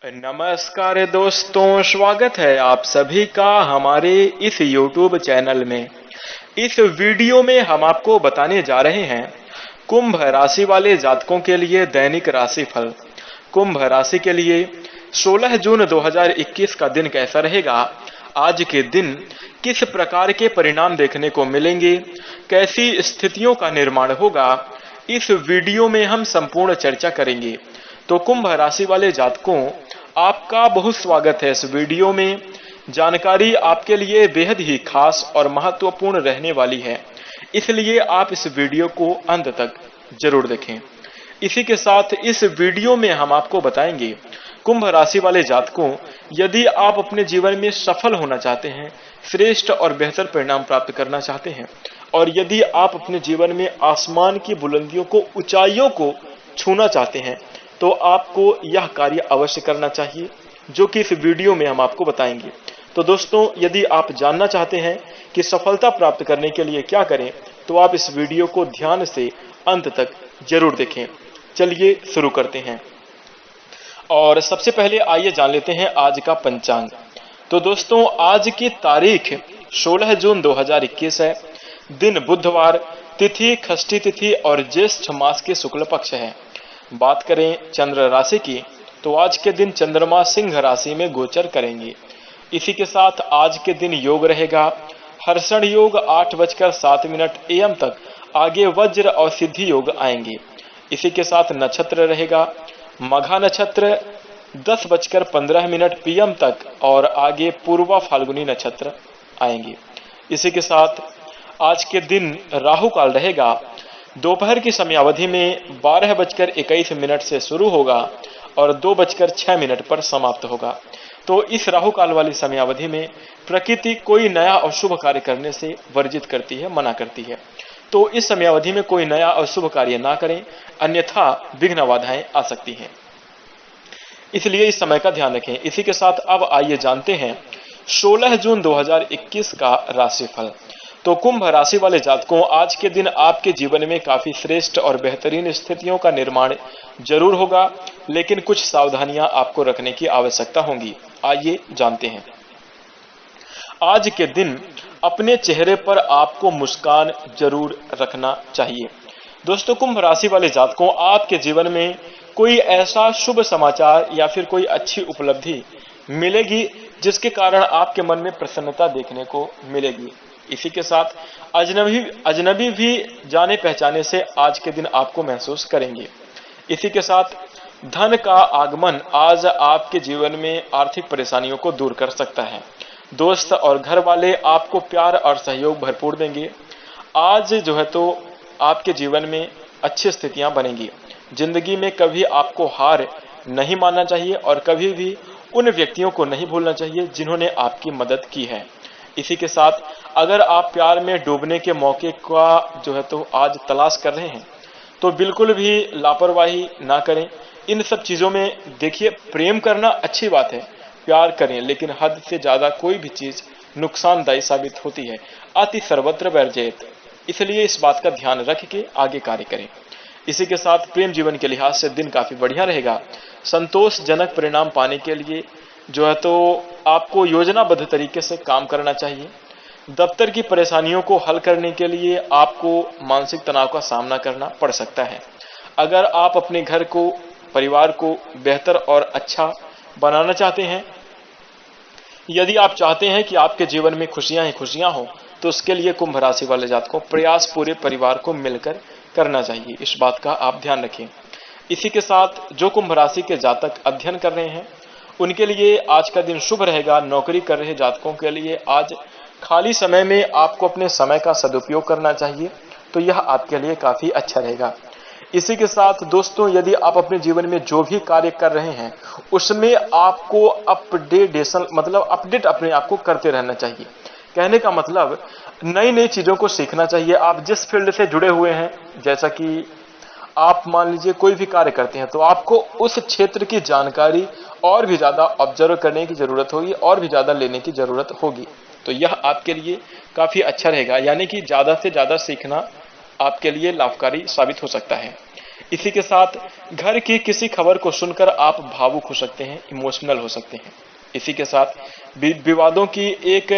नमस्कार दोस्तों, स्वागत है आप सभी का हमारे इस YouTube चैनल में। इस वीडियो में हम आपको बताने जा रहे हैं कुंभ राशि वाले जातकों के लिए दैनिक राशिफल। कुंभ राशि के लिए 16 जून 2021 का दिन कैसा रहेगा, आज के दिन किस प्रकार के परिणाम देखने को मिलेंगे, कैसी स्थितियों का निर्माण होगा, इस वीडियो में हम संपूर्ण चर्चा करेंगे। तो कुंभ राशि वाले जातकों, आपका बहुत स्वागत है इस वीडियो में। जानकारी आपके लिए बेहद ही खास और महत्वपूर्ण रहने वाली है, इसलिए आप इस वीडियो को अंत तक जरूर देखें। इसी के साथ इस वीडियो में हम आपको बताएंगे कुंभ राशि वाले जातकों, यदि आप अपने जीवन में सफल होना चाहते हैं, श्रेष्ठ और बेहतर परिणाम प्राप्त करना चाहते हैं, और यदि आप अपने जीवन में आसमान की बुलंदियों को, ऊंचाइयों को छूना चाहते हैं, तो आपको यह कार्य अवश्य करना चाहिए, जो कि इस वीडियो में हम आपको बताएंगे। तो दोस्तों, यदि आप जानना चाहते हैं कि सफलता प्राप्त करने के लिए क्या करें, तो आप इस वीडियो को ध्यान से अंत तक जरूर देखें। चलिए शुरू करते हैं। और सबसे पहले आइए जान लेते हैं आज का पंचांग। तो दोस्तों, आज की तारीख 16 जून 2021 है। दिन बुधवार, तिथि षष्ठी तिथि और ज्येष्ठ मास के शुक्ल पक्ष है। बात करें चंद्र राशि की, तो आज के दिन चंद्रमा सिंह राशि में गोचर करेंगे। इसी के साथ आज के दिन योग रहेगा हर्षण योग 8:07 AM तक, आगे वज्र और सिद्धि योग आएंगे। इसी के साथ नक्षत्र रहेगा मघा नक्षत्र 10:15 PM तक, और आगे पूर्वा फाल्गुनी नक्षत्र आएंगे। इसी के साथ आज के दिन राहु काल रहेगा दोपहर की समयावधि में 12:21 से शुरू होगा और 2:06 पर समाप्त होगा। तो इस राहु काल वाली समयावधि में प्रकृति कोई नया और शुभ कार्य करने से वर्जित करती है, मना करती है। तो इस समयावधि में कोई नया और शुभ कार्य ना करें, अन्यथा विघ्न बाधाएं आ सकती हैं, इसलिए इस समय का ध्यान रखें। इसी के साथ अब आइए जानते हैं 16 जून 2021 का राशिफल। तो कुंभ राशि वाले जातकों, आज के दिन आपके जीवन में काफी श्रेष्ठ और बेहतरीन स्थितियों का निर्माण जरूर होगा, लेकिन कुछ सावधानियां आपको रखने की आवश्यकता होगी। आइए जानते हैं। आज के दिन अपने चेहरे पर आपको मुस्कान जरूर रखना चाहिए। दोस्तों, कुंभ राशि वाले जातकों, आपके जीवन में कोई ऐसा शुभ समाचार या फिर कोई अच्छी उपलब्धि मिलेगी जिसके कारण आपके मन में प्रसन्नता देखने को मिलेगी। इसी के साथ अजनबी भी जाने पहचाने से आज के दिन आपको महसूस करेंगे। इसी के साथ धन का आगमन आज आपके जीवन में आर्थिक परेशानियों को दूर कर सकता है। दोस्त और घर वाले आपको प्यार और सहयोग भरपूर देंगे। आज जो है तो आपके जीवन में अच्छी स्थितियां बनेंगी। जिंदगी में कभी आपको हार नहीं मानना चाहिए और कभी भी उन व्यक्तियों को नहीं भूलना चाहिए जिन्होंने आपकी मदद की है। इसी के साथ अगर आप प्यार में डूबने के मौके का जो है तो आज तलाश कर रहे हैं, तो बिल्कुल भी लापरवाही ना करें। इन सब चीजों में देखिए, प्रेम करना अच्छी बात है, प्यार करें, लेकिन हद से ज्यादा कोई भी चीज नुकसानदायी साबित होती है। अति सर्वत्र वर्जेत, इसलिए इस बात का ध्यान रख के आगे कार्य करें। इसी के साथ प्रेम जीवन के लिहाज से दिन काफी बढ़िया रहेगा। संतोषजनक परिणाम पाने के लिए जो है तो आपको योजनाबद्ध तरीके से काम करना चाहिए। दफ्तर की परेशानियों को हल करने के लिए आपको मानसिक तनाव का सामना करना पड़ सकता है। अगर आप अपने घर को, परिवार को बेहतर और अच्छा बनाना चाहते हैं, यदि आप चाहते हैं कि आपके जीवन में खुशियां ही खुशियां हो, तो उसके लिए कुंभ राशि वाले जातकों प्रयास पूरे परिवार को मिलकर करना चाहिए। इस बात का आप ध्यान रखें। इसी के साथ जो कुंभ राशि के जातक अध्ययन कर रहे हैं, उनके लिए आज का दिन शुभ रहेगा। नौकरी कर रहे जातकों के लिए आज खाली समय में आपको अपने समय का सदुपयोग करना चाहिए, तो यह आपके लिए काफी अच्छा रहेगा। इसी के साथ दोस्तों, यदि आप अपने जीवन में जो भी कार्य कर रहे हैं, उसमें आपको अपडेट अपने आप को करते रहना चाहिए। कहने का मतलब, नई नई चीजों को सीखना चाहिए। आप जिस फील्ड से जुड़े हुए हैं, जैसा कि आप मान लीजिए कोई भी कार्य करते हैं, तो आपको उस क्षेत्र की जानकारी और भी ज्यादा ऑब्जर्व करने की जरूरत होगी, और भी ज्यादा लेने की जरूरत होगी। तो यह आपके लिए काफी अच्छा रहेगा, यानी कि ज्यादा से ज्यादा सीखना आपके लिए लाभकारी साबित हो सकता है। इसी के साथ घर की किसी खबर को सुनकर आप भावुक हो सकते हैं, इमोशनल हो सकते हैं। इसी के साथ विवादों की एक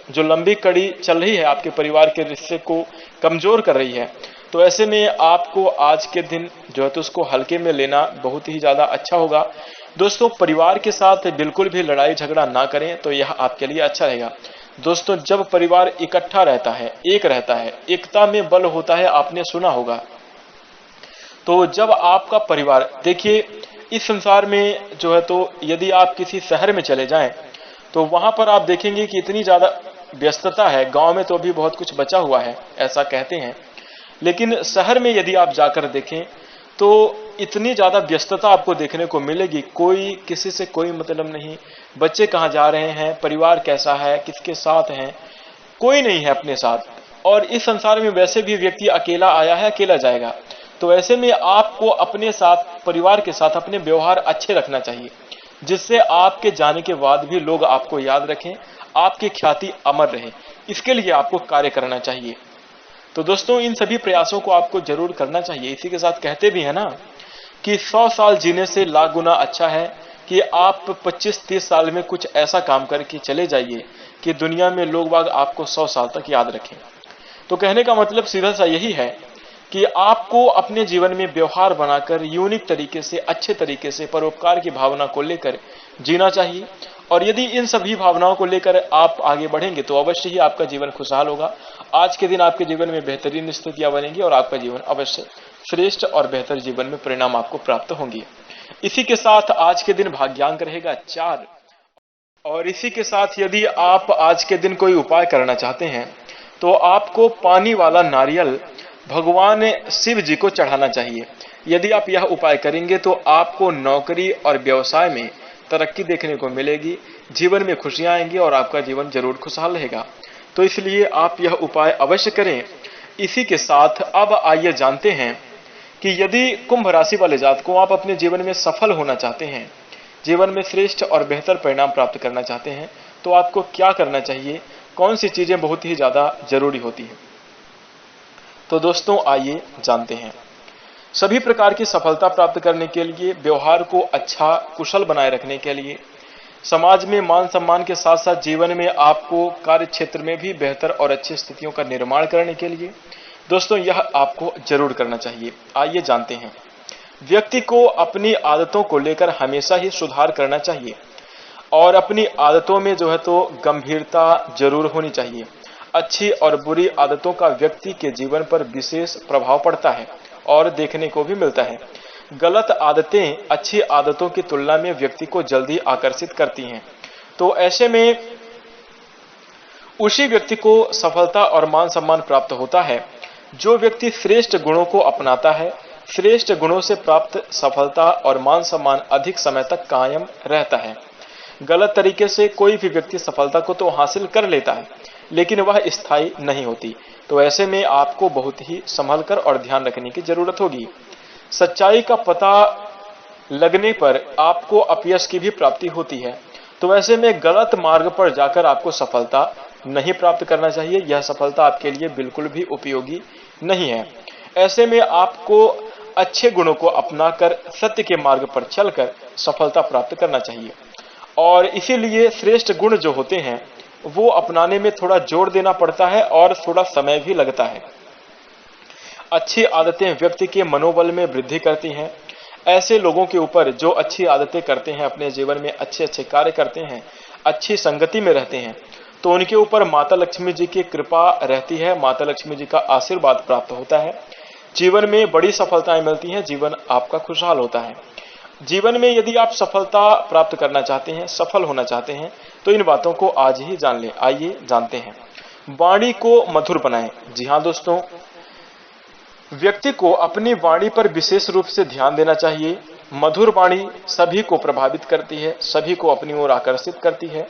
जो लंबी कड़ी चल रही है आपके परिवार के रिश्ते को कमजोर कर रही है, तो ऐसे में आपको आज के दिन जो है तो उसको हल्के में लेना बहुत ही ज्यादा अच्छा होगा। दोस्तों, परिवार के साथ बिल्कुल भी लड़ाई झगड़ा ना करें तो यह आपके लिए अच्छा रहेगा। दोस्तों, जब परिवार इकट्ठा रहता है, एक रहता है, एकता में बल होता है, आपने सुना होगा। तो जब आपका परिवार, देखिए इस संसार में जो है तो यदि आप किसी शहर में चले जाएं तो वहां पर आप देखेंगे कि इतनी ज्यादा व्यस्तता है। गांव में तो अभी बहुत कुछ बचा हुआ है, ऐसा कहते हैं, लेकिन शहर में यदि आप जाकर देखें तो इतनी ज्यादा व्यस्तता आपको देखने को मिलेगी। कोई किसी से कोई मतलब नहीं, बच्चे कहाँ जा रहे हैं, परिवार कैसा है, किसके साथ हैं, कोई नहीं है अपने साथ। और इस संसार में वैसे भी व्यक्ति अकेला आया है, अकेला जाएगा। तो ऐसे में आपको अपने साथ, परिवार के साथ अपने व्यवहार अच्छे रखना चाहिए, जिससे आपके जाने के बाद भी लोग आपको याद रखें, आपकी ख्याति अमर रहे। इसके लिए आपको कार्य करना चाहिए। तो दोस्तों, इन सभी प्रयासों को आपको जरूर करना चाहिए। इसी के साथ कहते भी है ना कि 100 साल जीने से लाख गुना अच्छा है कि आप 25-30 साल में कुछ ऐसा काम करके चले जाइए कि दुनिया में लोग बाग आपको 100 साल तक याद रखें। तो कहने का मतलब सीधा सा यही है कि आपको अपने जीवन में व्यवहार बनाकर यूनिक तरीके से, अच्छे तरीके से परोपकार की भावना को लेकर जीना चाहिए। और यदि इन सभी भावनाओं को लेकर आप आगे बढ़ेंगे तो अवश्य ही आपका जीवन खुशहाल होगा। आज के दिन आपके जीवन में बेहतरीन स्थितियां बनेंगी और आपका जीवन अवश्य श्रेष्ठ और बेहतर जीवन में परिणाम आपको प्राप्त होंगे। इसी के साथ आज के दिन भाग्यांक रहेगा 4। और इसी के साथ यदि आप आज के दिन कोई उपाय करना चाहते हैं तो आपको पानी वाला नारियल भगवान शिव जी को चढ़ाना चाहिए। यदि आप यह उपाय करेंगे तो आपको नौकरी और व्यवसाय में तरक्की देखने को मिलेगी, जीवन में खुशियां आएंगी और आपका जीवन जरूर खुशहाल रहेगा। तो इसलिए आप यह उपाय अवश्य करें। इसी के साथ अब आइए जानते हैं कि यदि कुंभ राशि वाले जातकों आप अपने जीवन में सफल होना चाहते हैं, जीवन में श्रेष्ठ और बेहतर परिणाम प्राप्त करना चाहते हैं, तो आपको क्या करना चाहिए, कौन सी चीजें बहुत ही ज्यादा जरूरी होती हैं। तो दोस्तों, आइए जानते हैं। सभी प्रकार की सफलता प्राप्त करने के लिए, व्यवहार को अच्छा कुशल बनाए रखने के लिए, समाज में मान सम्मान के साथ साथ जीवन में आपको कार्य क्षेत्र में भी बेहतर और अच्छी स्थितियों का निर्माण करने के लिए दोस्तों यह आपको जरूर करना चाहिए। आइए जानते हैं। व्यक्ति को अपनी आदतों को लेकर हमेशा ही सुधार करना चाहिए और अपनी आदतों में जो है तो गंभीरता जरूर होनी चाहिए। अच्छी और बुरी आदतों का व्यक्ति के जीवन पर विशेष प्रभाव पड़ता है और देखने को भी मिलता है। गलत आदतें अच्छी आदतों की तुलना में व्यक्ति को जल्दी आकर्षित करती हैं। तो ऐसे में उसी व्यक्ति को सफलता और मान सम्मान प्राप्त होता है जो व्यक्ति श्रेष्ठ गुणों को अपनाता है। श्रेष्ठ गुणों से प्राप्त सफलता और मान सम्मान अधिक समय तक कायम रहता है। गलत तरीके से कोई भी व्यक्ति सफलता को तो हासिल कर लेता है लेकिन वह स्थायी नहीं होती। तो ऐसे में आपको बहुत ही संभल कर और ध्यान रखने की जरूरत होगी। सच्चाई का पता लगने पर आपको अपयश की भी प्राप्ति होती है। तो ऐसे में गलत मार्ग पर जाकर आपको सफलता नहीं प्राप्त करना चाहिए। यह सफलता आपके लिए बिल्कुल भी उपयोगी नहीं है। ऐसे में आपको अच्छे गुणों को अपनाकर सत्य के मार्ग पर चलकर सफलता प्राप्त करना चाहिए। और इसीलिए श्रेष्ठ गुण जो होते हैं वो अपनाने में थोड़ा जोर देना पड़ता है और थोड़ा समय भी लगता है। अच्छी आदतें व्यक्ति के मनोबल में वृद्धि करती हैं। ऐसे लोगों के ऊपर जो अच्छी आदतें करते हैं, अपने जीवन में अच्छे अच्छे कार्य करते हैं, अच्छी संगति में रहते हैं, तो उनके ऊपर माता लक्ष्मी जी की कृपा रहती है, माता लक्ष्मी जी का आशीर्वाद प्राप्त होता है। जीवन में बड़ी सफलताएं मिलती हैं, जीवन आपका खुशहाल होता है। जीवन में यदि आप सफलता प्राप्त करना चाहते हैं, सफल होना चाहते हैं, तो इन बातों को आज ही जान लें। आइए जानते हैं। वाणी को मधुर बनाएं। जी हाँ दोस्तों, व्यक्ति को अपनी वाणी पर विशेष रूप से ध्यान देना चाहिए। मधुर वाणी सभी को प्रभावित करती है, सभी को अपनी ओर आकर्षित करती है।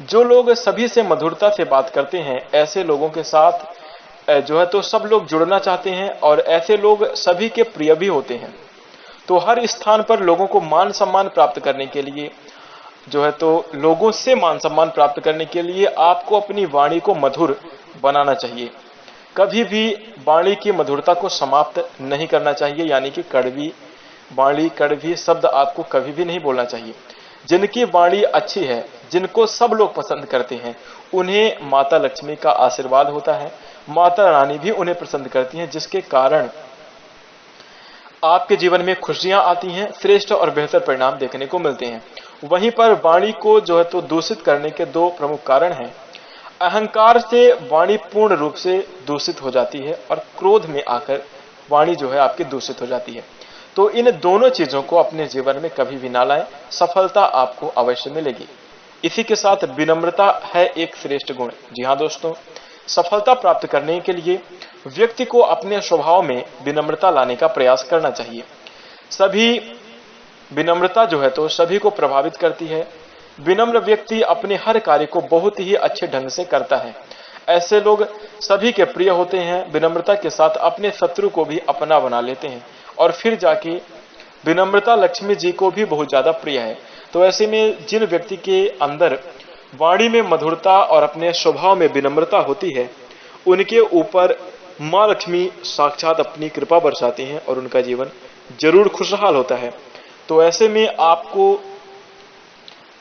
जो लोग सभी से मधुरता से बात करते हैं, ऐसे लोगों के साथ जो है तो सब लोग जुड़ना चाहते हैं और ऐसे लोग सभी के प्रिय भी होते हैं। तो हर स्थान पर लोगों को मान सम्मान प्राप्त करने के लिए जो है तो लोगों से मान सम्मान प्राप्त करने के लिए आपको अपनी वाणी को मधुर बनाना चाहिए। कभी भी वाणी की मधुरता को समाप्त नहीं करना चाहिए, यानी कि कड़वी वाणी, कड़वी शब्द आपको कभी भी नहीं बोलना चाहिए। जिनकी वाणी अच्छी है, जिनको सब लोग पसंद करते हैं, उन्हें माता लक्ष्मी का आशीर्वाद होता है, माता रानी भी उन्हें पसंद करती हैं, जिसके कारण आपके जीवन में खुशियां आती हैं, श्रेष्ठ और बेहतर परिणाम देखने को मिलते हैं। वहीं पर वाणी को जो है तो दूषित करने के दो प्रमुख कारण हैं। अहंकार से वाणी पूर्ण रूप से दूषित हो जाती है और क्रोध में आकर वाणी जो है आपकी दूषित हो जाती है। तो इन दोनों चीजों को अपने जीवन में कभी भी ना लाएं, सफलता आपको अवश्य मिलेगी। इसी के साथ विनम्रता है एक श्रेष्ठ गुण। जी हाँ दोस्तों, सफलता प्राप्त करने के लिए व्यक्ति को अपने स्वभाव में विनम्रता लाने का प्रयास करना चाहिए। विनम्रता जो है तो सभी को प्रभावित करती है। विनम्र व्यक्ति अपने हर कार्य को बहुत ही अच्छे ढंग से करता है। ऐसे लोग सभी के प्रिय होते हैं। विनम्रता के साथ अपने शत्रु को भी अपना बना लेते हैं और फिर जाके विनम्रता लक्ष्मी जी को भी बहुत ज्यादा प्रिय है। तो ऐसे में जिन व्यक्ति के अंदर वाणी में मधुरता और अपने स्वभाव में विनम्रता होती है, उनके ऊपर माँ लक्ष्मी साक्षात अपनी कृपा बरसाती हैं और उनका जीवन जरूर खुशहाल होता है। तो ऐसे में आपको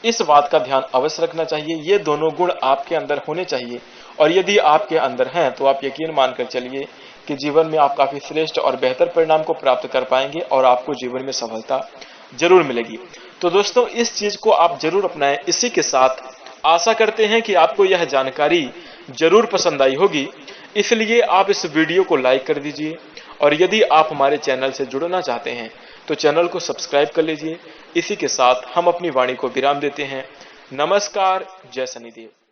इस बात का ध्यान अवश्य रखना चाहिए, ये दोनों गुण आपके अंदर होने चाहिए। और यदि आपके अंदर हैं तो आप यकीन मानकर चलिए कि जीवन में आप काफी श्रेष्ठ और बेहतर परिणाम को प्राप्त कर पाएंगे और आपको जीवन में सफलता जरूर मिलेगी। तो दोस्तों, इस चीज को आप जरूर अपनाएं। इसी के साथ आशा करते हैं कि आपको यह जानकारी जरूर पसंद आई होगी, इसलिए आप इस वीडियो को लाइक कर दीजिए और यदि आप हमारे चैनल से जुड़ना चाहते हैं तो चैनल को सब्सक्राइब कर लीजिए। इसी के साथ हम अपनी वाणी को विराम देते हैं। नमस्कार, जय शनिदेव।